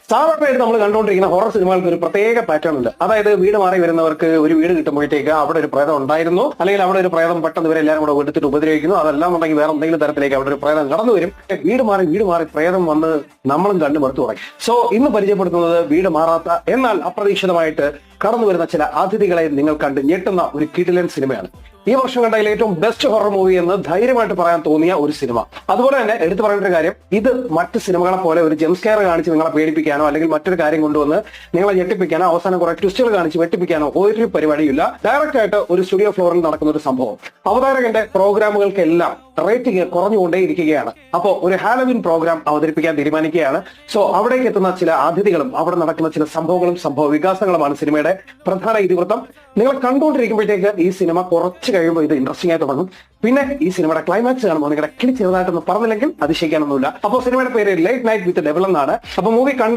സാധാരണയായിട്ട് നമ്മൾ കണ്ടുകൊണ്ടിരിക്കുന്ന ഹൊറർ സിനിമകൾക്ക് ഒരു പ്രത്യേക പാറ്റേൺ ഉണ്ട്. അതായത് വീട് മാറി വരുന്നവർക്ക് ഒരു വീട് കിട്ടുമ്പോഴത്തേക്ക് അവിടെ ഒരു പ്രേതം ഉണ്ടായിരുന്നു, അല്ലെങ്കിൽ അവിടെ ഒരു പ്രേതം പെട്ടെന്ന് ഇവരെ എല്ലാവരും കൂടെ എടുത്തിട്ട് ഉപദ്രവിക്കുന്നു. അതെല്ലാം ഉണ്ടെങ്കിൽ വേറെ എന്തെങ്കിലും തരത്തിലേക്ക് അവിടെ ഒരു പ്രേതം കടന്നു വരും. വീട് മാറി പ്രേതം വന്ന് നമ്മളും കണ്ടു മറുത്തു തുടങ്ങി. സോ ഇന്ന് പരിചയപ്പെടുത്തുന്നത് വീട് മാറാത്ത എന്നാൽ അപ്രതീക്ഷിതമായിട്ട് കടന്നു വരുന്ന ചില അതിഥികളെ നിങ്ങൾ കണ്ട് ഞെട്ടുന്ന ഒരു കിടിലൻ സിനിമയാണ്. ഈ വർഷം കണ്ടതിൽ ഏറ്റവും ബെസ്റ്റ് ഹൊറർ മൂവി എന്ന് ധൈര്യമായിട്ട് പറയാൻ തോന്നിയ ഒരു സിനിമ. അതുപോലെ തന്നെ എടുത്തു പറയേണ്ട ഒരു കാര്യം, ഇത് മറ്റ് സിനിമകളെ പോലെ ഒരു ജംസ്കെയർ കാണിച്ച് നിങ്ങളെ പേടിപ്പിക്കാനോ അല്ലെങ്കിൽ മറ്റൊരു കാര്യം കൊണ്ടുവന്ന് നിങ്ങളെ ഞെട്ടിപ്പിക്കാനോ അവസാനം കുറെ ട്വിസ്റ്റുകൾ കാണിച്ച് വെട്ടിപ്പിക്കാനോ ഒരു പരിപാടിയില്ല. ഡയറക്റ്റ് ആയിട്ട് ഒരു സ്റ്റുഡിയോ ഫ്ലോറിൽ നടക്കുന്ന ഒരു സംഭവം. അവതാരകന്റെ പ്രോഗ്രാമുകൾക്കെല്ലാം റേറ്റിംഗ് കുറഞ്ഞുകൊണ്ടേയിരിക്കുകയാണ്. അപ്പോൾ ഒരു ഹാലോവിൻ പ്രോഗ്രാം അവതരിപ്പിക്കാൻ തീരുമാനിക്കുകയാണ്. സോ അവിടേക്ക് എത്തുന്ന ചില അതിഥികളും അവിടെ നടക്കുന്ന ചില സംഭവങ്ങളും സംഭവ വികാസങ്ങളുമാണ് സിനിമയുടെ പ്രധാന ഇതിവൃത്തം. നിങ്ങൾ കണ്ടുകൊണ്ടിരിക്കുമ്പോഴത്തേക്ക് ഈ സിനിമ കുറച്ച് കഴിയുമ്പോൾ ഇത് ഇൻട്രസ്റ്റിംഗ് ആയി തുടങ്ങും. പിന്നെ ഈ സിനിമയുടെ ക്ലൈമാക്സ് കാണുമ്പോൾ നിങ്ങളുടെ കിളി ചെറുതായിട്ടൊന്നും പറഞ്ഞില്ലെങ്കിൽ അതിശയിക്കാനൊന്നുമില്ല. അപ്പോൾ സിനിമയുടെ പേര് ലേറ്റ് നൈറ്റ് വിത്ത് ഡെവിൾ എന്നാണ്. അപ്പോൾ മൂവി കണ്ട